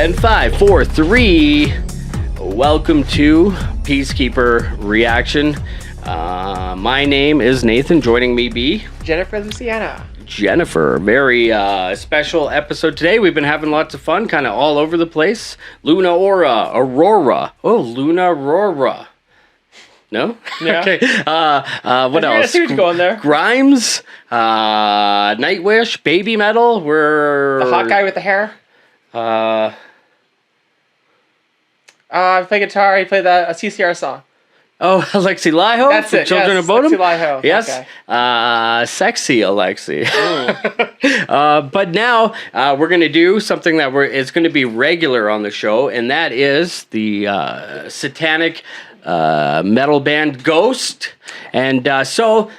And 5, 4, 3. Welcome to PeaceKeeper Reaction. My name is Nathan. Joining me be Jennifer Luciana. Jennifer. Very special episode today. We've been having lots of fun, kind of all over the place. Aurora. Oh, Luna Aurora. No? Yeah. Okay. What else? I see what you're going there. Grimes, Nightwish, Baby Metal. We're The hot guy with the hair. Play guitar. He played a CCR song. Oh, Alexi Laiho. That's it. Children yes, of Bodom. Alexi Laiho. Yes. Okay. Sexy Alexi. But now we're going to do something that is going to be regular on the show, and that is the satanic metal band Ghost. And so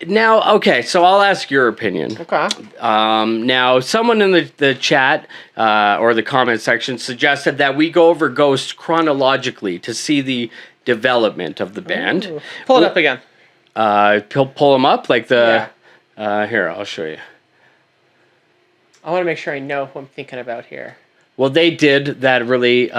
now, okay, so I'll ask your opinion. Okay. Now, someone in the chat or the comment section suggested that we go over Ghost chronologically to see the development of the band. Ooh. Pull it up again. Pull them up like the. Yeah. Here, I'll show you. I want to make sure I know who I'm thinking about here. Well, they did that really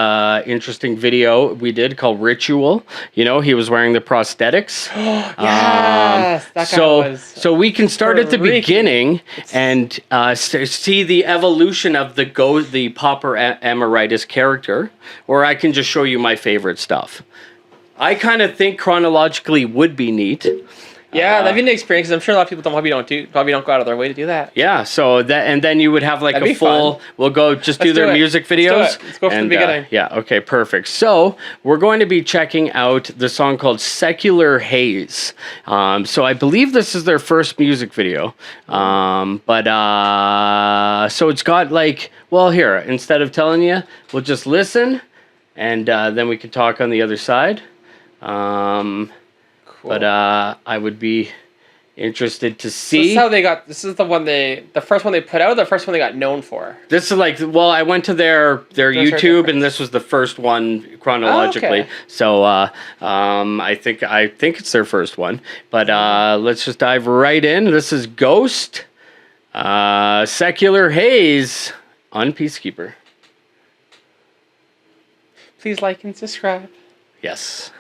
interesting video we did called Ritual. You know, he was wearing the prosthetics. Yes, that guy was. So we can start at the beginning and see the evolution of the Pauper Emeritus character, or I can just show you my favorite stuff. I kind of think chronologically would be neat. Yeah, that'd be an experience. I'm sure a lot of people probably don't go out of their way to do that. Yeah, so that, and then you would have like a full. Fun. We'll go just do their music videos. Let's go from the beginning. Yeah. Okay. Perfect. So we're going to be checking out the song called "Secular Haze." So I believe this is their first music video. So it's got like, well, here, instead of telling you, we'll just listen, and then we can talk on the other side. Cool. But I would be interested to see. This is how they got. This is the first one they put out. The first one they got known for. This is like, well, I went to their YouTube, and this was the first one chronologically. Oh, okay. So I think it's their first one. But let's just dive right in. This is Ghost, Secular Haze on PeaceKeeper. Please like and subscribe. Yes.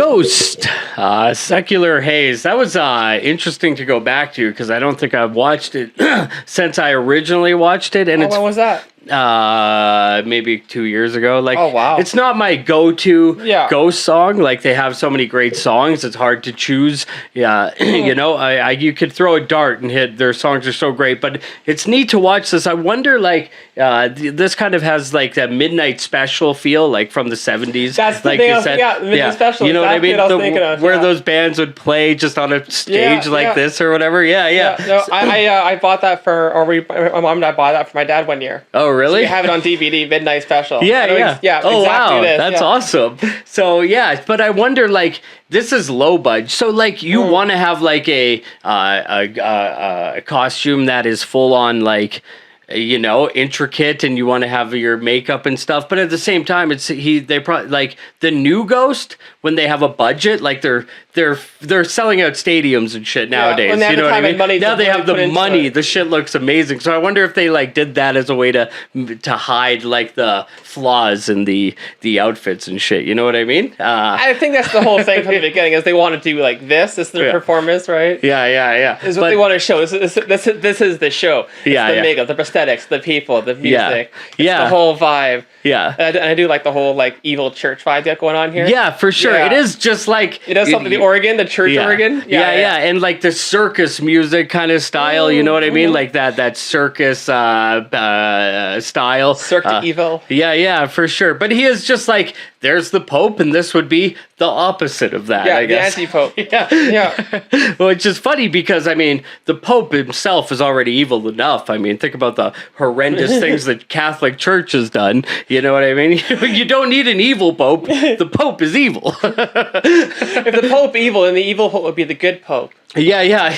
Ghost, Secular Haze. That was interesting to go back to because I don't think I've watched it since I originally watched it, and When was that? maybe 2 years ago. Like, Oh, wow. it's not my go-to Yeah. Ghost song. Like, they have so many great songs, it's hard to choose. Yeah, you know, you could throw a dart and hit. Their songs are so great, but it's neat to watch this. I wonder, like, this kind of has like that midnight special feel, like from the 70s. That's the like thing. you I was, said. yeah, midnight special. You know exactly what I mean? what I was thinking of. Where Yeah. those bands would play just on a stage like yeah. this or whatever. Yeah. No, I bought that my mom and I bought that for my dad one year. Oh, really? We have it on DVD, midnight special. Yeah. Oh, exactly wow. this, That's yeah. awesome. So, yeah, but I wonder, like, this is low budget. So, like, you want to have, like, a costume that is full on, like, you know, intricate, and you want to have your makeup and stuff, but at the same time, they probably, like, the new Ghost, when they have a budget, like, they're selling out stadiums and shit nowadays. when they have You know the what I time and mean? money Now to they have put the into money. it. The shit looks amazing. So I wonder if they, like, did that as a way to hide, like, the flaws in the outfits and shit. You know what I mean? I think that's the whole thing from the beginning, is they want to do like this. This is their performance, right? Yeah. Is what they want to show. This is the show. It's Yeah, the makeup, the prosthetics, the people, the music. It's the whole vibe. Yeah. And I do like the whole like evil church vibe that's going on here. Yeah, for sure. Yeah. It is just like It does something. The organ, the church organ. Yeah, and like the circus music kind of style. You know what I mean? Like that circus style. Cirque du Evil. Yeah, for sure. But he is just like, there's the Pope, and this would be the opposite of that. Yeah, I guess. the anti-pope. Yeah. Well, it's just funny because, I mean, the Pope himself is already evil enough. I mean, think about the horrendous things that Catholic Church has done. You know what I mean? You don't need an evil Pope. The Pope is evil. If the Pope evil, then the evil Pope would be the good Pope. Yeah.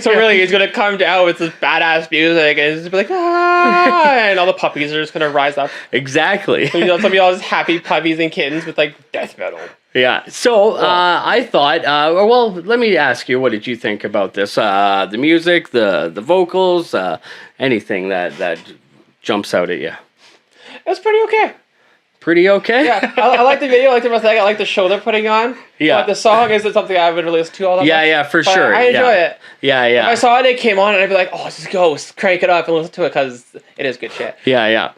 So really, he's gonna come down with this badass music, and it's just be like, and all the puppies are just gonna rise up. Exactly. So, it's gonna be all these happy puppies and kittens with like death metal. Yeah. So I thought, well, let me ask you, what did you think about this? The music, the vocals, anything that jumps out at you? It was pretty okay. Pretty okay? Yeah, I like the video, I like the thing, I like the show they're putting on. Yeah. But the song isn't something I would really listen to all that much. Yeah, for But sure. I enjoy it. Yeah. If I saw it came on, and I'd be like, oh, this is Ghost. Crank it up and listen to it, because it is good shit. Yeah,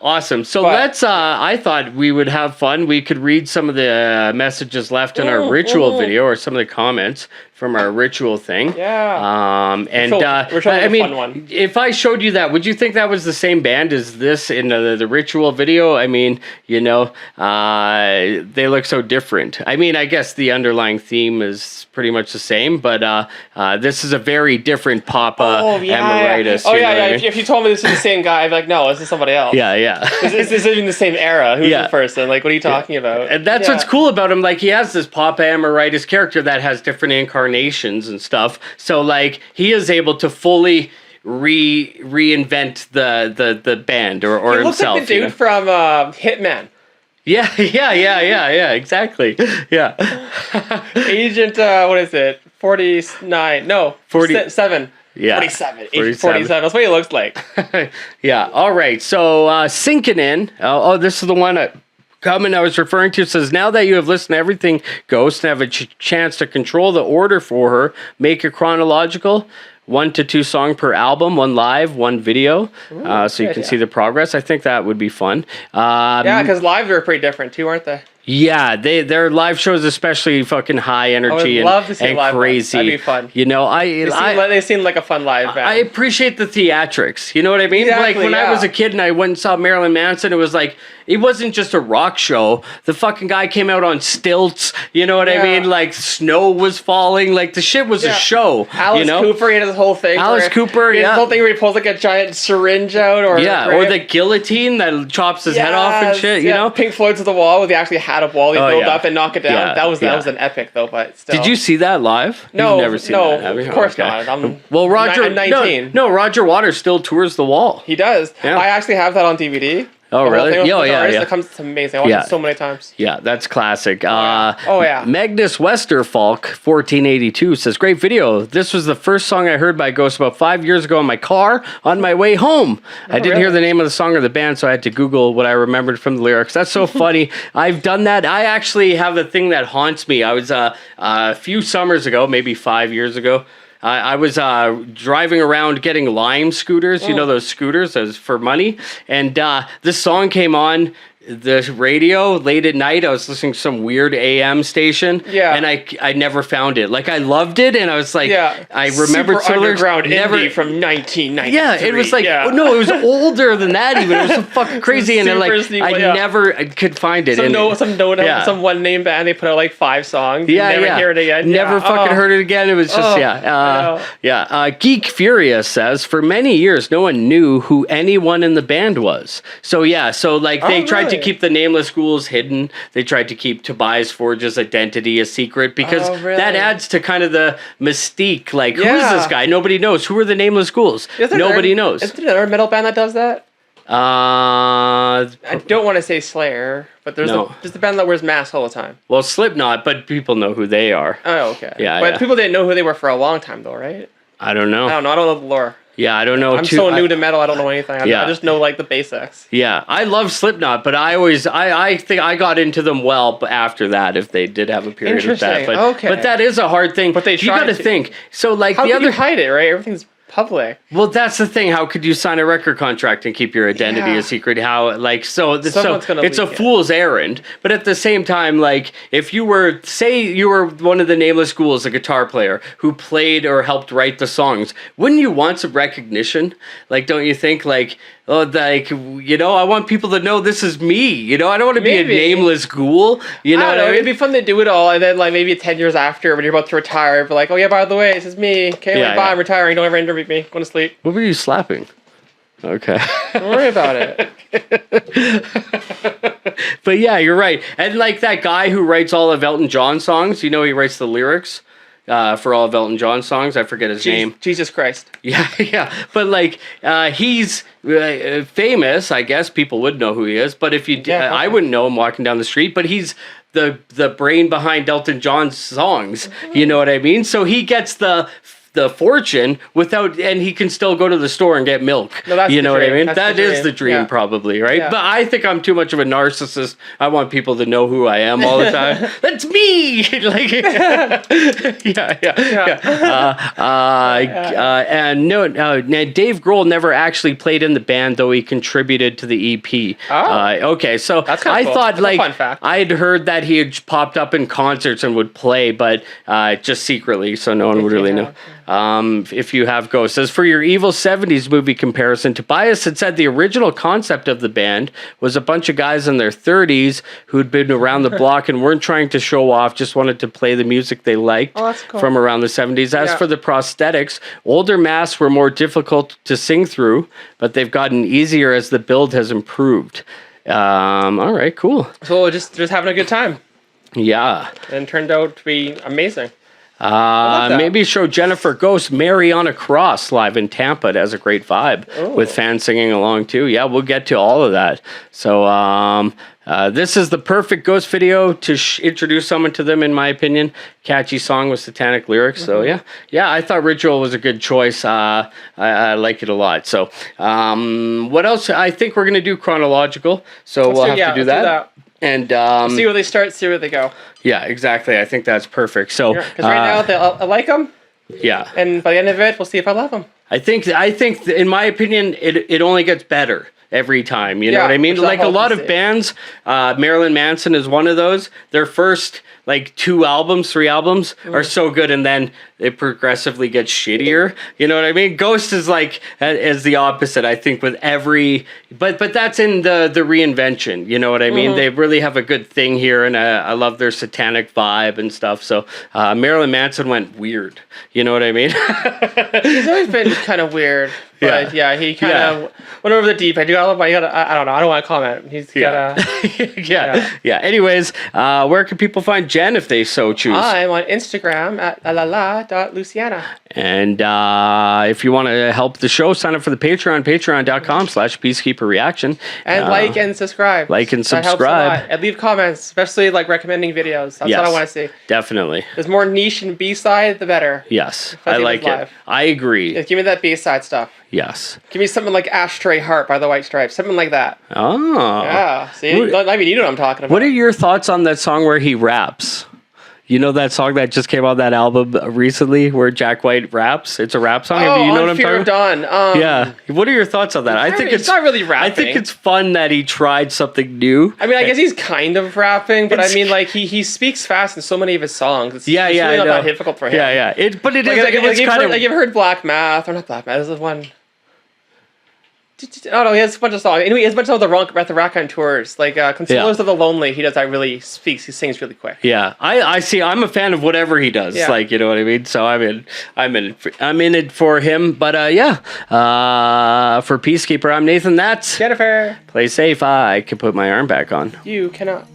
awesome. So let's, I thought we would have fun. We could read some of the messages left in our ritual video, or some of the comments from our ritual thing. Yeah. And we're showing I a mean, fun one. if I showed you that, would you think that was the same band as this in the ritual video? I mean, you know, they look so different. I mean, I guess the underlying theme is pretty much the same, but this is a very different Papa Emeritus. Oh, you know yeah. what I mean? If you told me this is the same guy, I'd be like, no, this is somebody else. Yeah. This isn't even the same era. Who's this person? Like, what are you talking about? And that's what's cool about him. Like, he has this Papa Emeritus character that has different incarnations and stuff. So, like, he is able to fully reinvent the band or He looks himself. like the dude from Hitman. Yeah, exactly. Yeah. Agent, what is it? 49. No, 47. Yeah. 47. Agent 47. That's what he looks like. Yeah. All right. So sinking in. This is the one comment I was referring to. It says, now that you have listened to everything Ghost and have a chance to control the order for her, make it chronological. 1 to 2 song per album, 1 live, 1 video, so you can see the progress. I think that would be fun. Yeah, because live are pretty different too, aren't they? Yeah, their live shows especially fucking high energy love to see and live crazy. That'd be fun. You know, They seem like a fun live band. I appreciate the theatrics. You know what I mean? Exactly, like when I was a kid and I went and saw Marilyn Manson, it was like, it wasn't just a rock show. The fucking guy came out on stilts. You know what I mean? Like snow was falling. Like the shit was a show. Alice you know? Cooper, he had his whole thing. Alice Cooper, His whole thing where he pulls like a giant syringe out, or the guillotine that chops his head off and shit. You know, Pink Floyd to the Wall, where they actually had a wall he built up and knock it down. Yeah, that was an epic though, but still. Did you see that live? No, You've never seen that, have you? Of course not. I'm Roger. I'm 19. No, Roger Waters still tours the wall. He does. Yeah. I actually have that on DVD. Oh, The whole really? thing with Yeah, the yeah, artist, yeah. It comes, it's amazing. I watched Yeah. it so many times. Yeah, that's classic. Oh, yeah. Magnus Westerfalk, 1482, says, great video. This was the first song I heard by Ghost about 5 years ago in my car on my way home. I didn't hear really? the name of the song or the band, so I had to Google what I remembered from the lyrics. That's so funny. I've done that. I actually have a thing that haunts me. I was a few summers ago, maybe 5 years ago. I was driving around getting Lime scooters, you know, those scooters as for money. And this song came on the radio late at night. I was listening to some weird AM station. Yeah. And I never found it. Like, I loved it. And I was like, I remembered Super underground never. indie from 1993. Yeah, it was like, oh, no, it was older than that even. It was so fucking crazy. And then, like, I could find it. Some one name band, they put out like 5 songs. Yeah, never hear it again. Never fucking heard it again. It was just, Geek Furious says, for many years, no one knew who anyone in the band was. So, like, they tried to keep the Nameless Ghouls hidden. They tried to keep Tobias Forge's identity a secret because that adds to kind of the mystique. Like, who is this guy? Nobody knows. Who are the Nameless Ghouls? Nobody knows. Is there another metal band that does that? I don't want to say Slayer, but there's a band that wears masks all the time. Well, Slipknot, but people know who they are. Oh, okay. Yeah, but people didn't know who they were for a long time, though, right? I don't know. I don't know the lore. Yeah, I don't know. I'm so new to metal, I don't know anything. I just know like the basics. Yeah, I love Slipknot, but I think I got into them well after that. If they did have a period of that, but that is a hard thing. But you got to think. So like how could you hide it, right? Everything's public. Well, that's the thing. How could you sign a record contract and keep your identity a secret? How it's a fool's errand. But at the same time, like if you were, say you were one of the Nameless Ghouls, a guitar player who played or helped write the songs, wouldn't you want some recognition? Like, don't you think? Like, oh, like I want people to know this is me. I don't want to be a nameless ghoul. You know what I mean? It'd be fun to do it all, and then like maybe 10 years after, when you're about to retire, be like, oh yeah, by the way, this is me. Okay, bye, I'm retiring. Don't ever interview me. Going to sleep. What were you slapping? Okay. Don't worry about it. But yeah, you're right. And like that guy who writes all of Elton John songs, he writes the lyrics for all of Elton John songs. I forget his name. Jesus Christ. Yeah. But like, he's famous. I guess people would know who he is. But if you, I wouldn't know him walking down the street. But he's the brain behind Elton John's songs. You know what I mean? So he gets the fortune and he can still go to the store and get milk. You know what I mean? That is the dream, probably, right? Yeah. But I think I'm too much of a narcissist. I want people to know who I am all the time. That's me. Like, and Dave Grohl never actually played in the band, though he contributed to the EP. Okay, so that's I cool. thought, that's a fun fact. I had heard that he had popped up in concerts and would play, but just secretly, so no one would really know. If you have ghosts. As for your Evil 70s movie comparison, Tobias had said the original concept of the band was a bunch of guys in their 30s who'd been around the block and weren't trying to show off, just wanted to play the music they liked from around the 70s. As for the prosthetics, older masks were more difficult to sing through, but they've gotten easier as the build has improved. All right, cool. So just having a good time. Yeah. And it turned out to be amazing. Maybe show Jennifer Ghost Mary on a Cross live in Tampa. It has a great vibe with fans singing along too. Yeah, we'll get to all of that. So this is the perfect Ghost video to introduce someone to them, in my opinion. Catchy song with satanic lyrics. So yeah, I thought Ritual was a good choice. I like it a lot. So what else? I think we're gonna do chronological. So we'll have to do that. And see where they start, see where they go. Yeah, exactly. I think that's perfect. So because right now I like them. Yeah. And by the end of it, we'll see if I love them. I think in my opinion, it only gets better every time. You know what I mean? Like a lot of bands, Marilyn Manson is one of those. Their first like 3 albums are so good, and then it progressively gets shittier. You know what I mean? Ghost is like is the opposite. I think with every, but that's in the reinvention. You know what I mean? They really have a good thing here, and I love their satanic vibe and stuff. So Marilyn Manson went weird. You know what I mean? He's always been kind of weird. But he kind of went over the deep end. I don't know. I don't want to comment. He's got yeah. Anyways, where can people find Jen if they so choose? I'm on Instagram at lalala.luciana. And if you want to help the show, sign up for the Patreon, patreon.com/PeaceKeeper And like and subscribe. Like and That helps a subscribe. lot. And leave comments, especially like recommending videos. That's what I want to see. Definitely. There's more niche and B-side, the better. Yes, Especially I like with it. live. I agree. Yeah, give me that B-side stuff. Yes. Give me something like Ashtray Heart by the White Stripes. Something like that. Oh. Yeah. See? I mean, you know what I'm talking about. What are your thoughts on that song where he raps? You know that song that just came out that album recently where Jack White raps? It's a rap song. Oh, you know what I'm Fear talking of Dawn. yeah. What are your thoughts on that? I think it's not really rapping. I think it's fun that he tried something new. I mean, I guess he's kind of rapping, but I It's- mean, like he speaks fast in so many of his songs. It's Yeah, it's yeah, really I not know. that difficult for him. Yeah, yeah. It's Like, kind of you've heard Black Math, or not Black Math. This is one. Oh no, he has a bunch of songs. Anyway, he has a bunch of the rock on tours, like "Consolers of the Lonely." He does that really he sings really quick. Yeah, I see. I'm a fan of whatever he does. Yeah. Like, you know what I mean. So I'm in it for him. But for Peacekeeper, I'm Nathan. That's Jennifer, play safe. I can put my arm back on. you cannot.